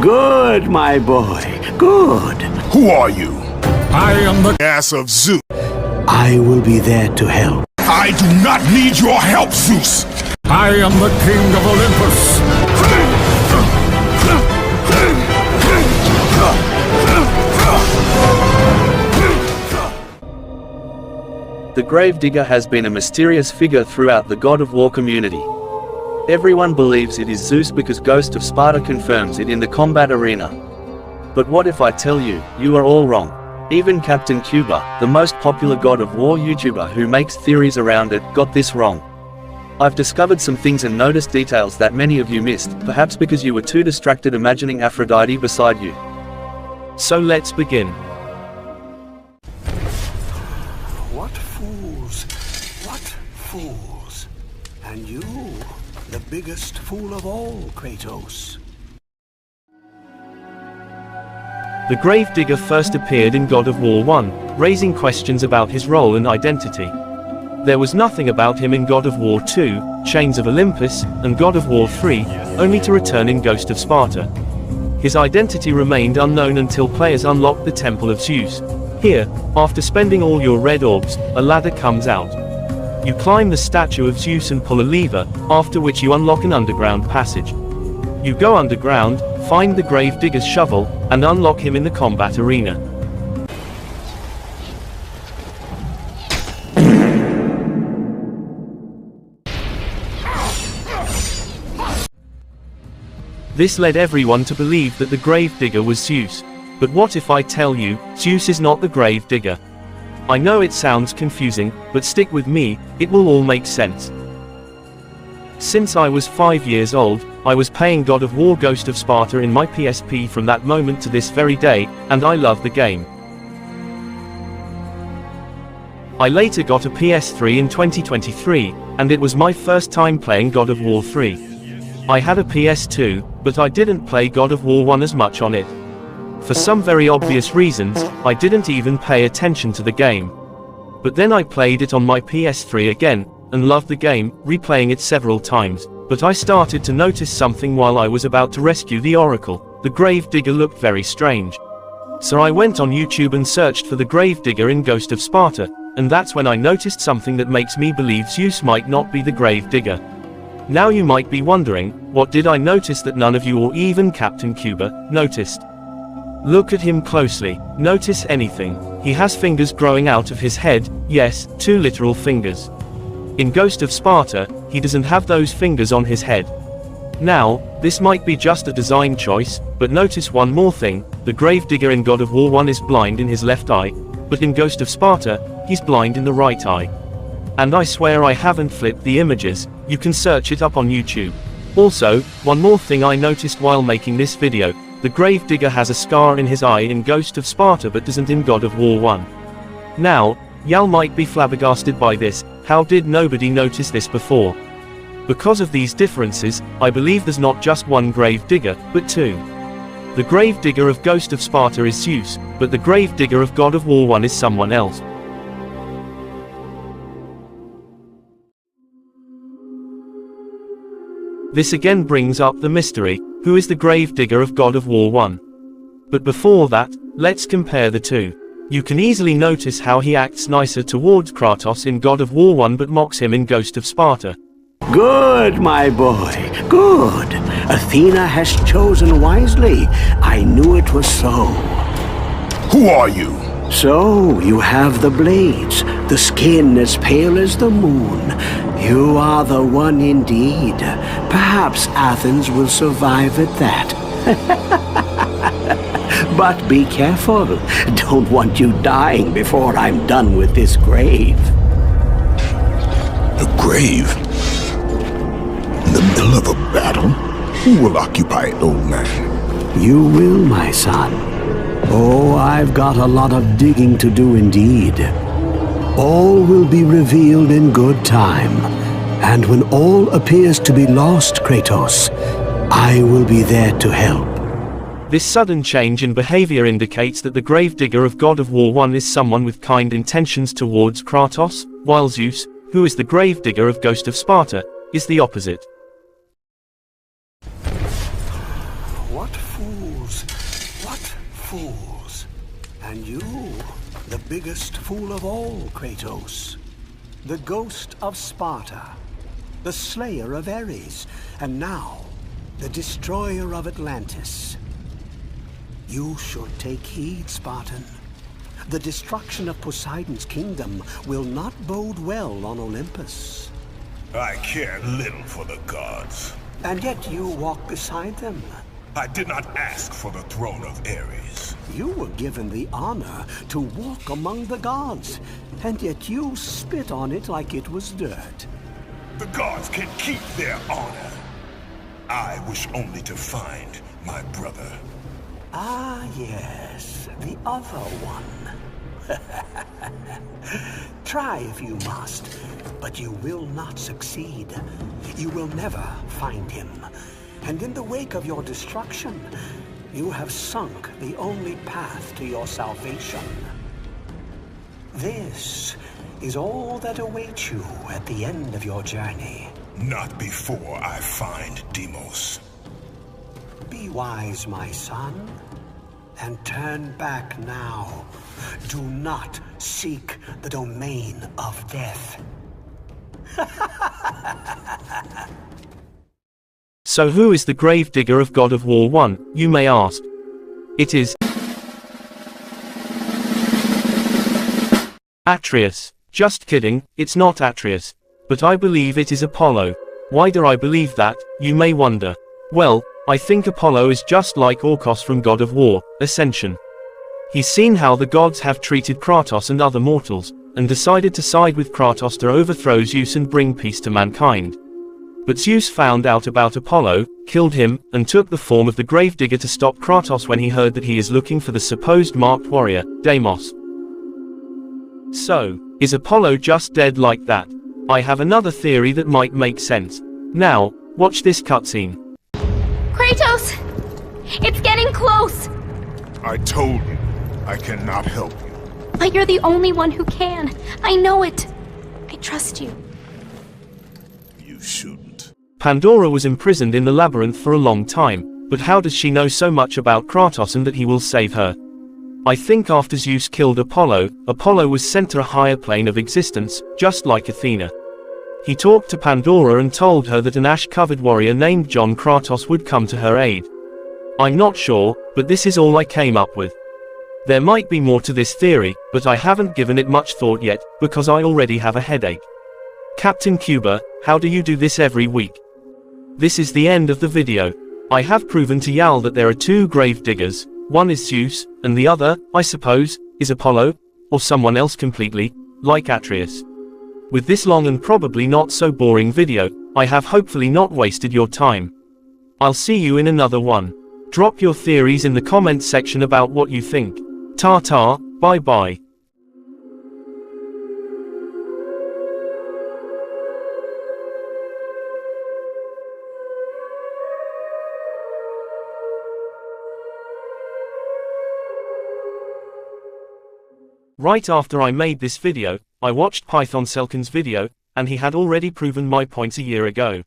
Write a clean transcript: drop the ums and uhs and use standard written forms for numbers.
Good, my boy, good. Who are you? I am the ass of Zeus. I will be there to help. I do not need your help, Zeus. I am the king of Olympus. The Gravedigger has been a mysterious figure throughout the God of War community. Everyone believes it is Zeus because Ghost of Sparta confirms it in the combat arena. But what if I tell you, you are all wrong? Even Captain Cuba, the most popular God of War YouTuber who makes theories around it, got this wrong. I've discovered some things and noticed details that many of you missed, perhaps because you were too distracted imagining Aphrodite beside you. So let's begin. What fools, what fools. And you, the biggest fool of all, Kratos. The Gravedigger first appeared in God of War 1, raising questions about his role and identity. There was nothing about him in God of War 2, Chains of Olympus, and God of War 3, only to return in Ghost of Sparta. His identity remained unknown until players unlocked the Temple of Zeus. Here, after spending all your red orbs, a ladder comes out. You climb the statue of Zeus and pull a lever, after which you unlock an underground passage. You go underground, find the Gravedigger's shovel, and unlock him in the combat arena. This led everyone to believe that the Gravedigger was Zeus. But what if I tell you, Zeus is not the Gravedigger? I know it sounds confusing, but stick with me, it will all make sense. Since I was 5 years old, I was playing God of War Ghost of Sparta in my PSP from that moment to this very day, and I love the game. I later got a PS3 in 2023, and it was my first time playing God of War 3. I had a PS2, but I didn't play God of War 1 as much on it. For some very obvious reasons, I didn't even pay attention to the game. But then I played it on my PS3 again, and loved the game, replaying it several times. But I started to notice something while I was about to rescue the Oracle. The Gravedigger looked very strange. So I went on YouTube and searched for the Gravedigger in Ghost of Sparta, and that's when I noticed something that makes me believe Zeus might not be the Gravedigger. Now you might be wondering, what did I notice that none of you or even Captain Cuba noticed? Look at him closely, notice anything. He has fingers growing out of his head, yes, 2 literal fingers. In Ghost of Sparta, he doesn't have those fingers on his head. Now, this might be just a design choice, but notice one more thing, the Gravedigger in God of War 1 is blind in his left eye, but in Ghost of Sparta, he's blind in the right eye. And I swear I haven't flipped the images, you can search it up on YouTube. Also, one more thing I noticed while making this video, the Gravedigger has a scar in his eye in Ghost of Sparta but doesn't in God of War 1. Now, y'all might be flabbergasted by this, how did nobody notice this before? Because of these differences, I believe there's not just one Gravedigger, but 2. The Gravedigger of Ghost of Sparta is Zeus, but the Gravedigger of God of War 1 is someone else. This again brings up the mystery, who is the Gravedigger of God of War 1? But before that, let's compare the two. You can easily notice how he acts nicer towards Kratos in God of War 1 but mocks him in Ghost of Sparta. Good, my boy, good. Athena has chosen wisely. I knew it was so. Who are you? So, you have the blades, the skin as pale as the moon. You are the one indeed. Perhaps Athens will survive at that. But be careful. Don't want you dying before I'm done with this grave. A grave? In the middle of a battle? Who will occupy it, old man? You will, my son. Oh, I've got a lot of digging to do indeed. All will be revealed in good time. And when all appears to be lost, Kratos, I will be there to help. This sudden change in behavior indicates that the Gravedigger of God of War 1 is someone with kind intentions towards Kratos, while Zeus, who is the Gravedigger of Ghost of Sparta, is the opposite. What fools! fools. And you, the biggest fool of all, Kratos. The Ghost of Sparta, the slayer of Ares, and now, the destroyer of Atlantis. You should take heed, Spartan. The destruction of Poseidon's kingdom will not bode well on Olympus. I care little for the gods. And yet you walk beside them. I did not ask for the throne of Ares. You were given the honor to walk among the gods, and yet you spit on it like it was dirt. The gods can keep their honor. I wish only to find my brother. Ah, yes, the other one. Try if you must, but you will not succeed. You will never find him. And in the wake of your destruction, you have sunk the only path to your salvation. This is all that awaits you at the end of your journey. Not before I find Deimos. Be wise, my son, and turn back now. Do not seek the domain of death. So who is the gravedigger of God of War 1, you may ask? It is Atreus. Just kidding, it's not Atreus. But I believe it is Apollo. Why do I believe that, you may wonder? Well, I think Apollo is just like Orcos from God of War, Ascension. He's seen how the gods have treated Kratos and other mortals, and decided to side with Kratos to overthrow Zeus and bring peace to mankind. But Zeus found out about Apollo, killed him, and took the form of the gravedigger to stop Kratos when he heard that he is looking for the supposed marked warrior, Deimos. So, is Apollo just dead like that? I have another theory that might make sense. Now, watch this cutscene. Kratos! It's getting close! I told you, I cannot help you. But you're the only one who can. I know it. I trust you. You shouldn't. Pandora was imprisoned in the labyrinth for a long time, but how does she know so much about Kratos and that he will save her? I think after Zeus killed Apollo, Apollo was sent to a higher plane of existence, just like Athena. He talked to Pandora and told her that an ash-covered warrior named John Kratos would come to her aid. I'm not sure, but this is all I came up with. There might be more to this theory, but I haven't given it much thought yet, because I already have a headache. Captain Cuba, how do you do this every week? This is the end of the video. I have proven to Yal that there are two grave diggers. One is Zeus, and the other, I suppose, is Apollo, or someone else completely, like Atreus. With this long and probably not so boring video, I have hopefully not wasted your time. I'll see you in another one. Drop your theories in the comments section about what you think. Ta-ta, bye-bye. Right after I made this video, I watched Python Selkin's video, and he had already proven my points a year ago.